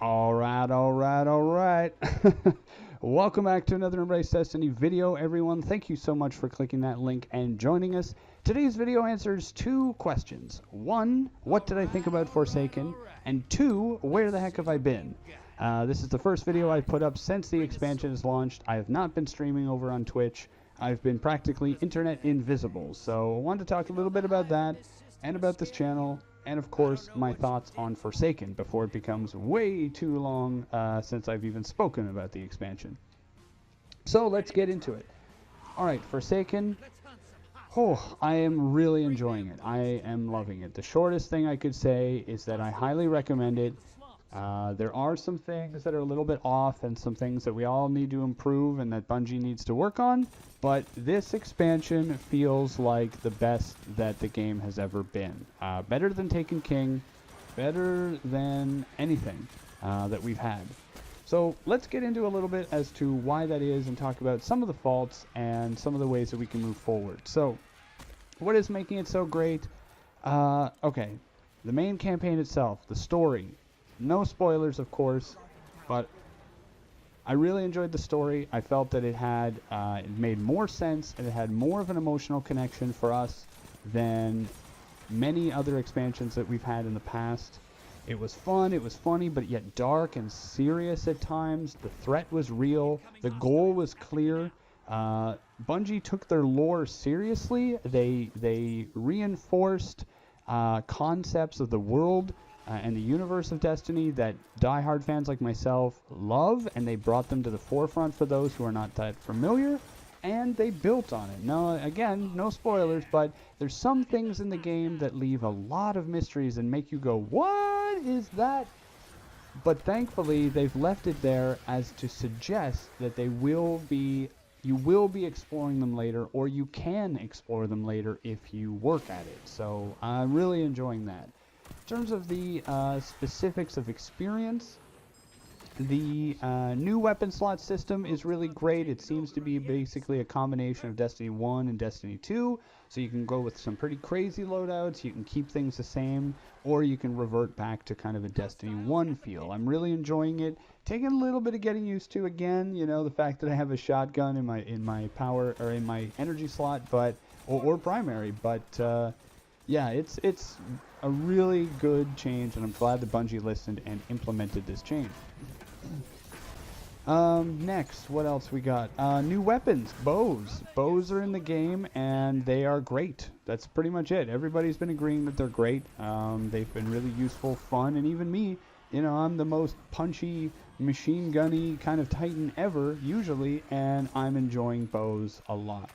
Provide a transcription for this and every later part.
All right, all right, all right. Welcome back to another Embrace Destiny video, everyone. Thank you so much for clicking that link and joining us. Today's video answers two questions. One, what did I think about Forsaken? And two, where the heck have I been? This is the first video I've put up since the expansion is launched. I have not been streaming over on Twitch. I've been practically internet invisible. So I wanted to talk a little bit about that and about this channel, and of course my thoughts on Forsaken before it becomes way too long since I've even spoken about the expansion. So let's get into it. Alright, Forsaken. Oh, I am really enjoying it. I am loving it. The shortest thing I could say is that I highly recommend it. There are some things that are a little bit off and some things that we all need to improve and that Bungie needs to work on, but this expansion feels like the best that the game has ever been. Better than Taken King, better than anything that we've had. So let's get into a little bit as to why that is and talk about some of the faults and some of the ways that we can move forward. So what is making it so great? Okay, the main campaign itself, the story. No spoilers, of course, but I really enjoyed the story. I felt that it made more sense and it had more of an emotional connection for us than many other expansions that we've had in the past. It was fun, it was funny, but yet dark and serious at times. The threat was real. The goal was clear. Bungie took their lore seriously. They reinforced concepts of the world and the universe of Destiny that die-hard fans like myself love, and they brought them to the forefront for those who are not that familiar, and they built on it. Now, again, no spoilers, but there's some things in the game that leave a lot of mysteries and make you go, what is that? But thankfully, they've left it there as to suggest that you will be exploring them later, or you can explore them later if you work at it. So I'm really enjoying that. In terms of the specifics of experience, the new weapon slot system is really great. It seems to be basically a combination of Destiny 1 and Destiny 2, so you can go with some pretty crazy loadouts, you can keep things the same, or you can revert back to kind of a Destiny 1 feel. I'm really enjoying it. Taking a little bit of getting used to again, you know, the fact that I have a shotgun in my power or in my energy slot, but or primary, but yeah, it's a really good change, and I'm glad that Bungie listened and implemented this change. Next, what else we got? New weapons, bows. Bows are in the game, and they are great. That's pretty much it. Everybody's been agreeing that they're great. They've been really useful, fun, and even me, you know, I'm the most punchy, machine gunny kind of Titan ever, usually, and I'm enjoying bows a lot.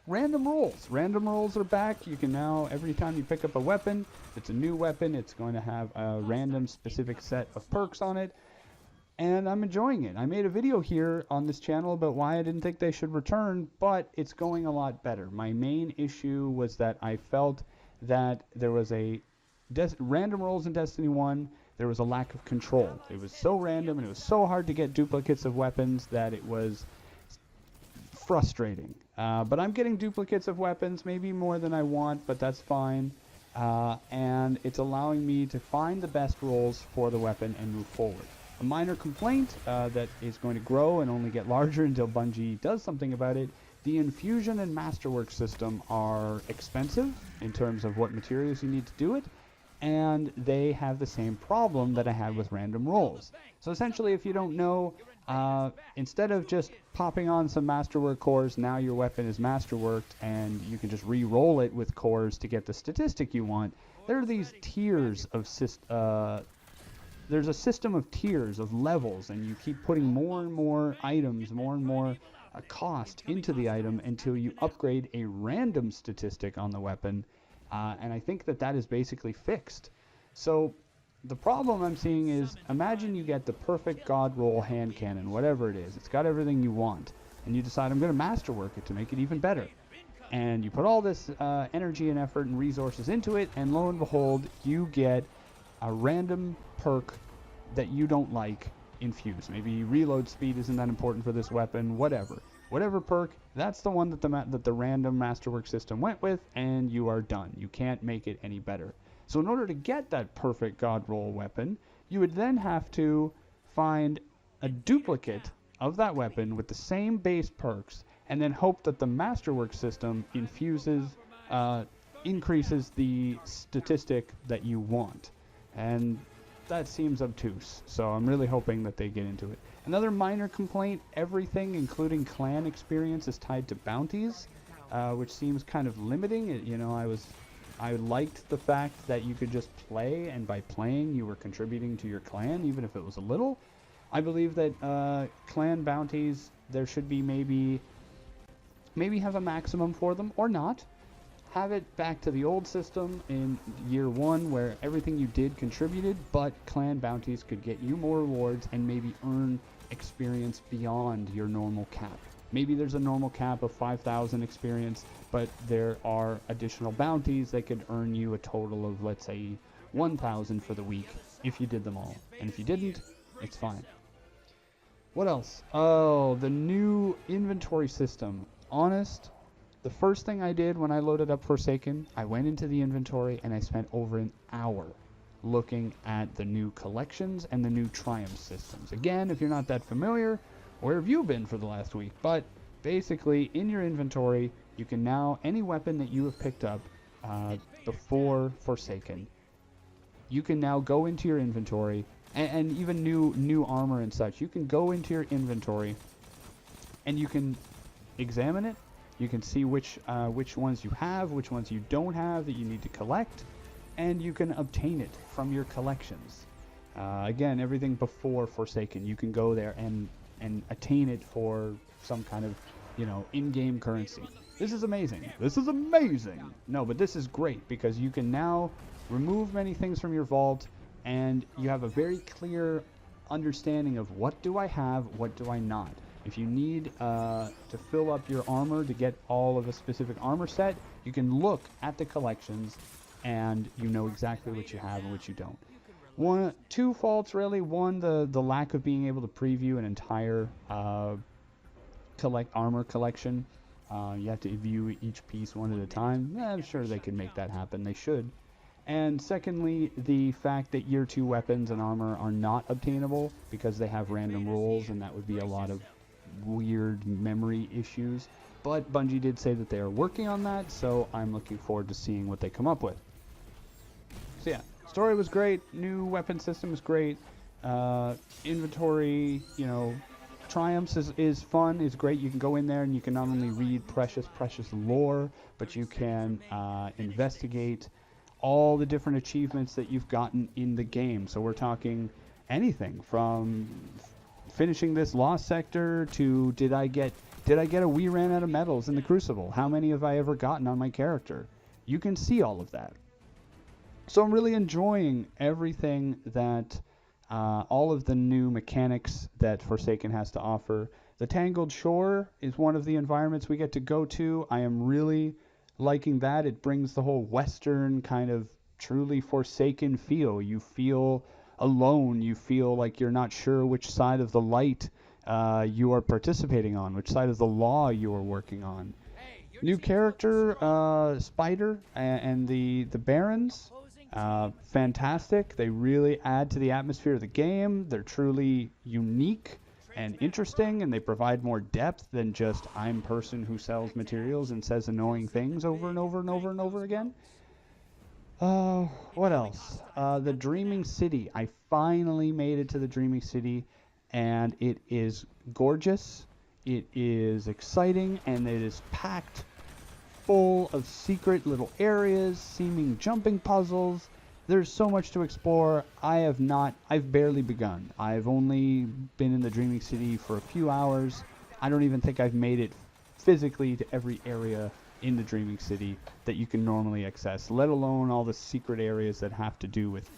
Random rolls. Random rolls are back. You can now, every time you pick up a weapon, if it's a new weapon, it's going to have a random specific set of perks on it. And I'm enjoying it. I made a video here on this channel about why I didn't think they should return, but it's going a lot better. My main issue was that I felt that there was random rolls in Destiny 1, there was a lack of control. It was so random and it was so hard to get duplicates of weapons that it was frustrating. But I'm getting duplicates of weapons, maybe more than I want, but that's fine. And it's allowing me to find the best rolls for the weapon and move forward. A minor complaint that is going to grow and only get larger until Bungie does something about it. The Infusion and Masterwork system are expensive in terms of what materials you need to do it, and they have the same problem that I had with random rolls. So essentially, if you don't know, instead of just popping on some Masterwork cores, now your weapon is Masterworked, and you can just re-roll it with cores to get the statistic you want. There are these tiers of there's a system of tiers, of levels, and you keep putting more and more items, more and more cost into the item until you upgrade a random statistic on the weapon, and I think that is basically fixed. So the problem I'm seeing is, imagine you get the perfect god roll hand cannon, whatever it is. It's got everything you want, and you decide, I'm going to masterwork it to make it even better. And you put all this energy and effort and resources into it, and lo and behold, you get a random perk that you don't like infused. Maybe reload speed isn't that important for this weapon, whatever. Whatever perk, that's the one that the random Masterwork system went with, and you are done. You can't make it any better. So in order to get that perfect god roll weapon, You would then have to find a duplicate of that weapon with the same base perks, and then hope that the Masterwork system increases the statistic that you want. And that seems obtuse, so I'm really hoping that they get into it. Another minor complaint, everything, including clan experience, is tied to bounties, which seems kind of limiting. I liked the fact that you could just play, and by playing you were contributing to your clan, even if it was a little. I believe that clan bounties, there should be maybe have a maximum for them, or not. Have it back to the old system in year 1 where everything you did contributed, but clan bounties could get you more rewards and maybe earn experience beyond your normal cap. Maybe there's a normal cap of 5,000 experience, but there are additional bounties that could earn you a total of, let's say, 1,000 for the week if you did them all. And if you didn't, it's fine. What else? Oh, the new inventory system. Honest, the first thing I did when I loaded up Forsaken, I went into the inventory and I spent over an hour looking at the new collections and the new Triumph systems. Again, if you're not that familiar, where have you been for the last week? But basically, in your inventory, you can now, any weapon that you have picked up before Forsaken, you can now go into your inventory, and even new armor and such, you can go into your inventory and you can examine it. You can see which ones you have, which ones you don't have that you need to collect, and you can obtain it from your collections. Again, everything before Forsaken, you can go there and attain it for some kind of, in-game currency. This is amazing. This is amazing. No, but this is great because you can now remove many things from your vault, and you have a very clear understanding of what do I have, what do I not. If you need to fill up your armor to get all of a specific armor set, you can look at the collections and you know exactly what you have and what you don't. Two faults really. One, the lack of being able to preview an entire armor collection. You have to view each piece one at a time. I'm sure they could make that happen. They should. And secondly, the fact that year 2 weapons and armor are not obtainable because they have random rolls, and that would be a lot of weird memory issues. But Bungie did say that they are working on that, so I'm looking forward to seeing what they come up with. So yeah, story was great, new weapon system is great, inventory, Triumphs is fun, is great. You can go in there and you can not only read precious lore, but you can investigate all the different achievements that you've gotten in the game. So we're talking anything from finishing this lost sector to did I get we ran out of medals in the Crucible? How many have I ever gotten on my character? You can see all of that. So I'm really enjoying everything that all of the new mechanics that Forsaken has to offer. The Tangled Shore is one of the environments we get to go to. I am really liking that. It brings the whole Western kind of truly Forsaken feel. You feel alone. You feel like you're not sure which side of the light you are participating on, which side of the law you are working on. New character, Spider and the Barons. Fantastic. They really add to the atmosphere of the game. They're truly unique and interesting, and they provide more depth than just I'm person who sells materials and says annoying things over and over and over and over again. What else? The Dreaming City. I finally made it to the Dreaming City, and it is gorgeous. It is exciting, and it is packed full of secret little areas, seeming jumping puzzles. There's so much to explore. I've barely begun. I've only been in the Dreaming City for a few hours. I don't even think I've made it physically to every area in the Dreaming City that you can normally access, let alone all the secret areas that have to do with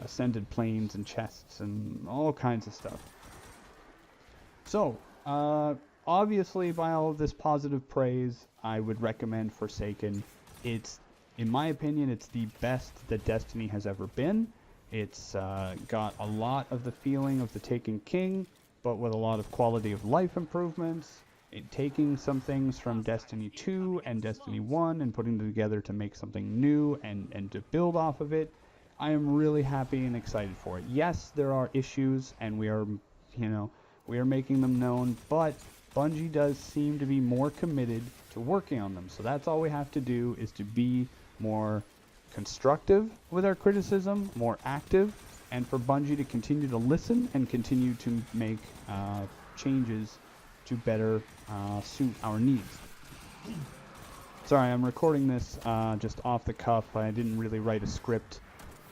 ascended planes and chests and all kinds of stuff. So, obviously, by all of this positive praise, I would recommend Forsaken. In my opinion, it's the best that Destiny has ever been. It's got a lot of the feeling of the Taken King, but with a lot of quality of life improvements. Taking some things from Destiny 2 and Destiny 1 and putting them together to make something new and to build off of it. I am really happy and excited for it. Yes, there are issues, and we are making them known, but Bungie does seem to be more committed to working on them. So that's all we have to do, is to be more constructive with our criticism, more active, and for Bungie to continue to listen and continue to make changes to better suit our needs. Sorry, I'm recording this just off the cuff. I didn't really write a script,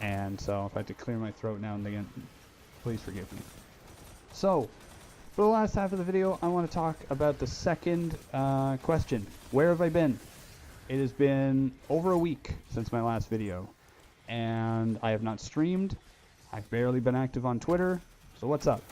and so if I have to clear my throat now and again, please forgive me. So, for the last half of the video, I want to talk about the second question. Where have I been? It has been over a week since my last video, and I have not streamed. I've barely been active on Twitter, so what's up?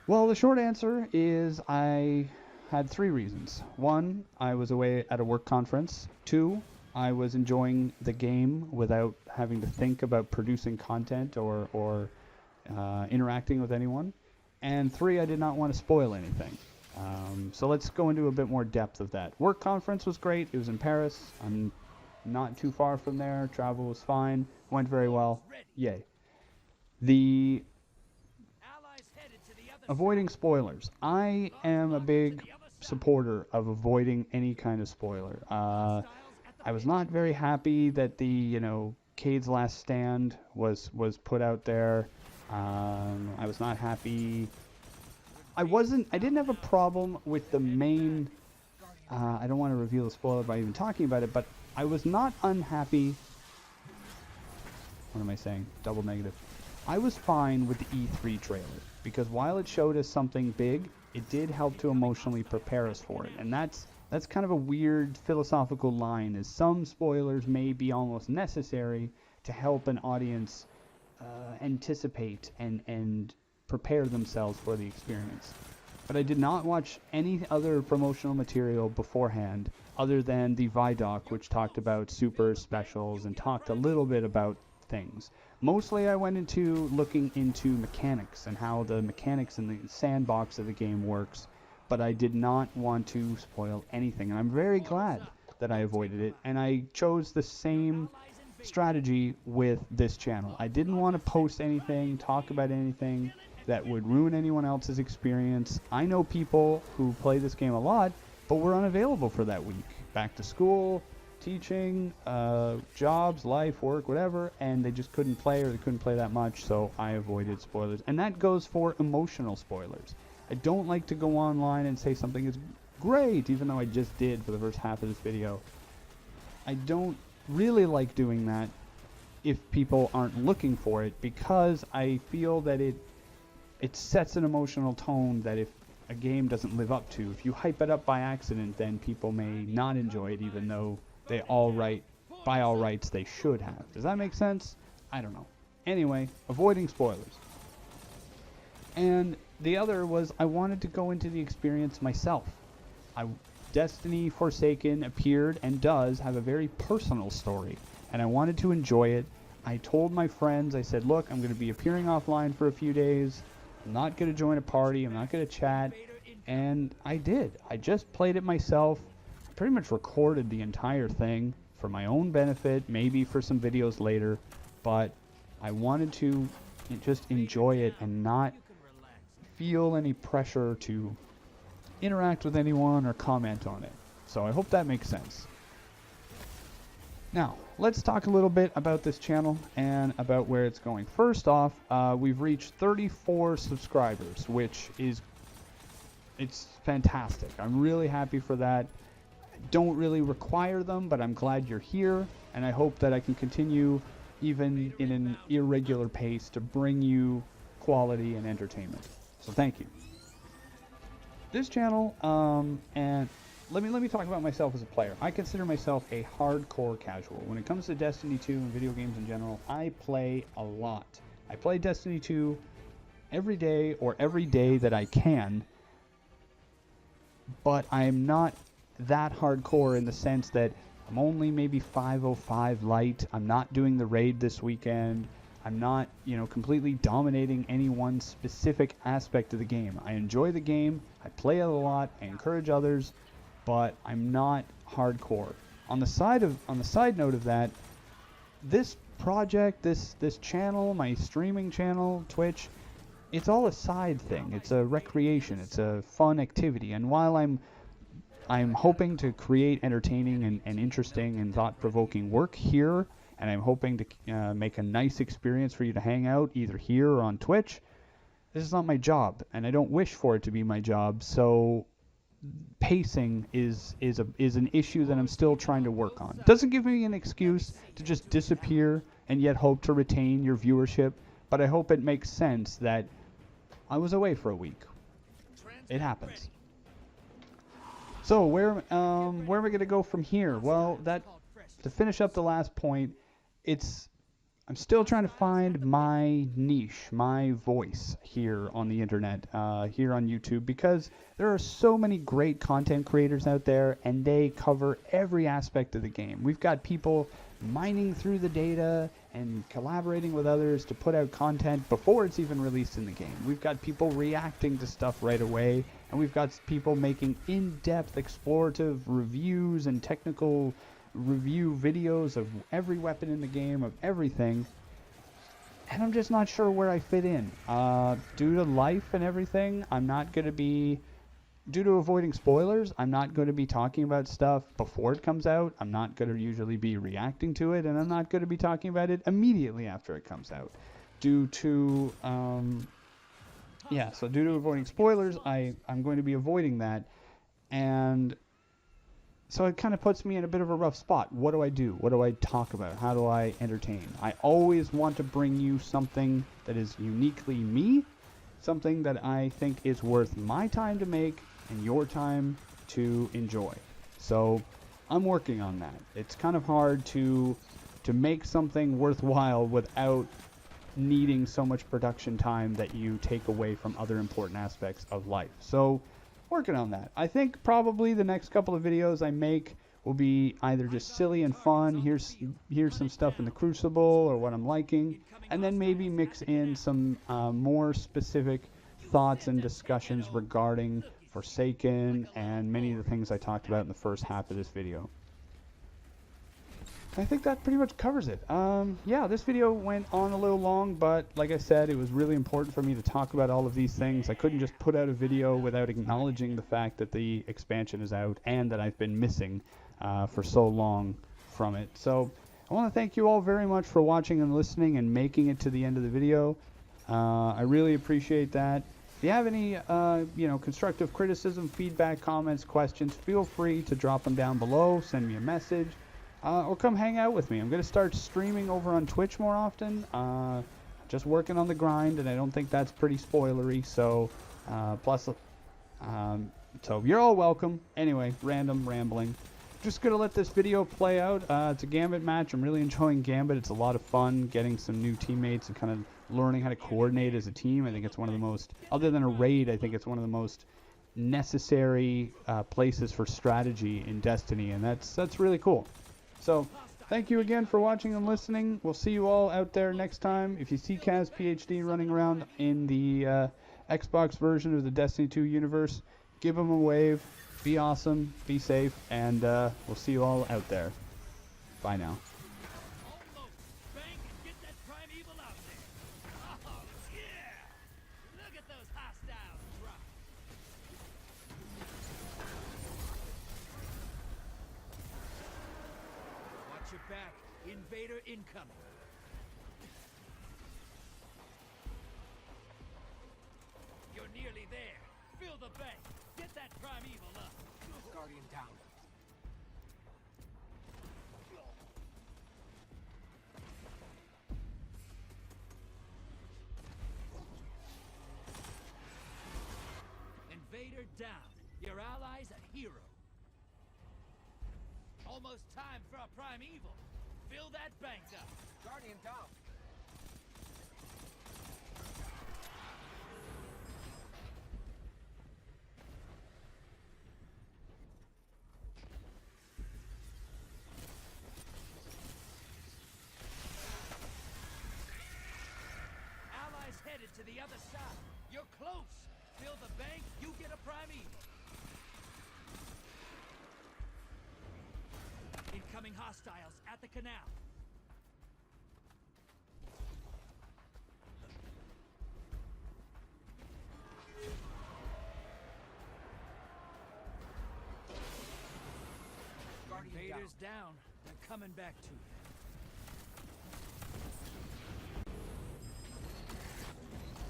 Well, the short answer is I had 3 reasons. 1, I was away at a work conference. 2, I was enjoying the game without having to think about producing content or interacting with anyone. And 3, I did not want to spoil anything. So let's go into a bit more depth of that. Work conference was great. It was in Paris. I'm not too far from there. Travel was fine. Went very well. Yay. The avoiding spoilers. I am a big supporter of avoiding any kind of spoiler. I was not very happy that the, Cade's Last Stand was put out there. I was not happy. I didn't have a problem with the main, I don't want to reveal the spoiler by even talking about it, but I was not unhappy. What am I saying? Double negative. I was fine with the E3 trailer, because while it showed us something big, it did help to emotionally prepare us for it. And that's kind of a weird philosophical line, is some spoilers may be almost necessary to help an audience anticipate and prepare themselves for the experience. But I did not watch any other promotional material beforehand other than the Vidoc, which talked about super specials and talked a little bit about things. Mostly I went into looking into mechanics and how the mechanics in the sandbox of the game works, but I did not want to spoil anything, and I'm very glad that I avoided it, and I chose the same strategy with this channel. I didn't want to post anything, talk about anything that would ruin anyone else's experience. I know people who play this game a lot, but were unavailable for that week. Back to school, teaching, jobs, life, work, whatever, and they just couldn't play, or they couldn't play that much, so I avoided spoilers. And that goes for emotional spoilers. I don't like to go online and say something is great, even though I just did for the first half of this video. I don't really like doing that if people aren't looking for it, because I feel that it sets an emotional tone that if a game doesn't live up to, if you hype it up by accident, then people may not enjoy it, even though by all rights they should have. Does that make sense? I don't know. Anyway, avoiding spoilers. And the other was I wanted to go into the experience myself. Destiny Forsaken appeared and does have a very personal story, and I wanted to enjoy it. I told my friends, I said, look, I'm going to be appearing offline for a few days. I'm not going to join a party. I'm not going to chat. And I did. I just played it myself. I pretty much recorded the entire thing for my own benefit, maybe for some videos later, but I wanted to just enjoy it and not feel any pressure to interact with anyone or comment on it. So I hope that makes sense. Now, let's talk a little bit about this channel and about where it's going. First off, we've reached 34 subscribers, which is fantastic. I'm really happy for that. I don't really require them, but I'm glad you're here, and I hope that I can continue, even in an irregular pace, to bring you quality and entertainment. So thank you. This channel, and let me talk about myself as a player. I consider myself a hardcore casual. When it comes to Destiny 2 and video games in general, I play a lot. I play Destiny 2 every day, or every day that I can, but I'm not that hardcore in the sense that I'm only maybe 505 light. I'm not doing the raid this weekend. I'm not, completely dominating any one specific aspect of the game. I enjoy the game. I play it a lot. I encourage others, but I'm not hardcore. On the side note of that, this project, this channel, my streaming channel, Twitch, it's all a side thing. It's a recreation. It's a fun activity. And while I'm hoping to create entertaining and interesting and thought-provoking work here, and I'm hoping to make a nice experience for you to hang out either here or on Twitch, this is not my job, and I don't wish for it to be my job. So pacing is an issue that I'm still trying to work on. Doesn't give me an excuse to just disappear and yet hope to retain your viewership, but I hope it makes sense that I was away for a week. It happens. So where am I going to go from here? Well, to finish up the last point, I'm still trying to find my niche, my voice here on the internet, here on YouTube, because there are so many great content creators out there, and they cover every aspect of the game. We've got people mining through the data and collaborating with others to put out content before it's even released in the game. We've got people reacting to stuff right away, and we've got people making in-depth explorative reviews and technical review videos of every weapon in the game, of everything. And I'm just not sure where I fit in. Due to life and everything, due to avoiding spoilers, I'm not going to be talking about stuff before it comes out. I'm not going to usually be reacting to it, and I'm not going to be talking about it immediately after it comes out. Due to avoiding spoilers, I'm going to be avoiding that. And so it kind of puts me in a bit of a rough spot. What do I do? What do I talk about? How do I entertain? I always want to bring you something that is uniquely me, something that I think is worth my time to make and your time to enjoy. So I'm working on that. It's kind of hard to make something worthwhile without needing so much production time that you take away from other important aspects of life. So working on that. I think probably the next couple of videos I make will be either just silly and fun. Here's some stuff in the Crucible or what I'm liking, and then maybe mix in some more specific thoughts and discussions regarding Forsaken and many of the things I talked about in the first half of this video. I think that pretty much covers it. Yeah, this video went on a little long, but like I said, it was really important for me to talk about all of these things. I couldn't just put out a video without acknowledging the fact that the expansion is out and that I've been missing for so long from it. So I want to thank you all very much for watching and listening and making it to the end of the video. I really appreciate that. If you have any constructive criticism, feedback, comments, questions, feel free to drop them down below, send me a message. Or come hang out with me. I'm going to start streaming over on Twitch more often. Just working on the grind, and I don't think that's pretty spoilery. So, so you're all welcome. Anyway, random rambling. Just going to let this video play out. It's a Gambit match. I'm really enjoying Gambit. It's a lot of fun getting some new teammates and kind of learning how to coordinate as a team. I think it's one of the most, other than a raid, I think it's one of the most necessary places for strategy in Destiny, and that's really cool. So, thank you again for watching and listening. We'll see you all out there next time. If you see Kaz PhD running around in the Xbox version of the Destiny 2 universe, give him a wave. Be awesome, be safe, and we'll see you all out there. Bye now. Back. Invader incoming. You're nearly there. Fill the bank. Get that primeval up. Guardian down. Invader down. Your ally's a hero. Almost time for a primeval. Fill that bank up. Guardian down. Allies headed to the other side. You're close. Fill the bank, you get a primeval. Incoming hostiles at the canal. Invader's down. They're coming back to you.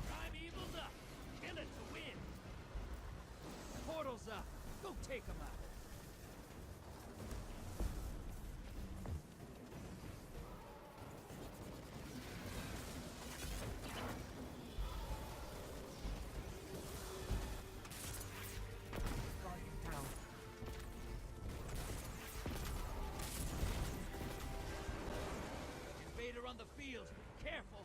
Primeval's up. Kill it to win. Portal's up. Go take them out. Invader on the field. Careful.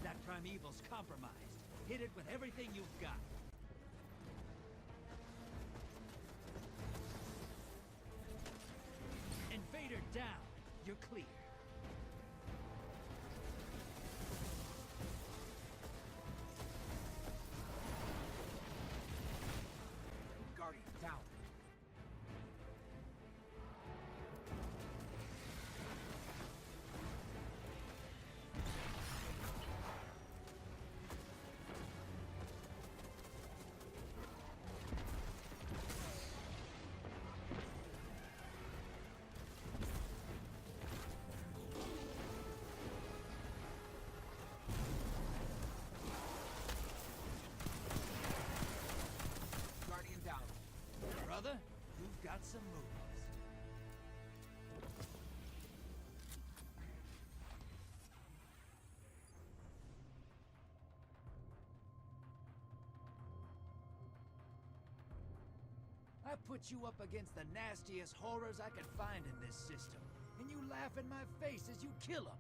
That Primeval's compromised. Hit it with everything you've got. Invader down. You're clear. Guardian down. Guardian down. Brother, you've got some moves. I put you up against the nastiest horrors I could find in this system, and you laugh in my face as you kill them.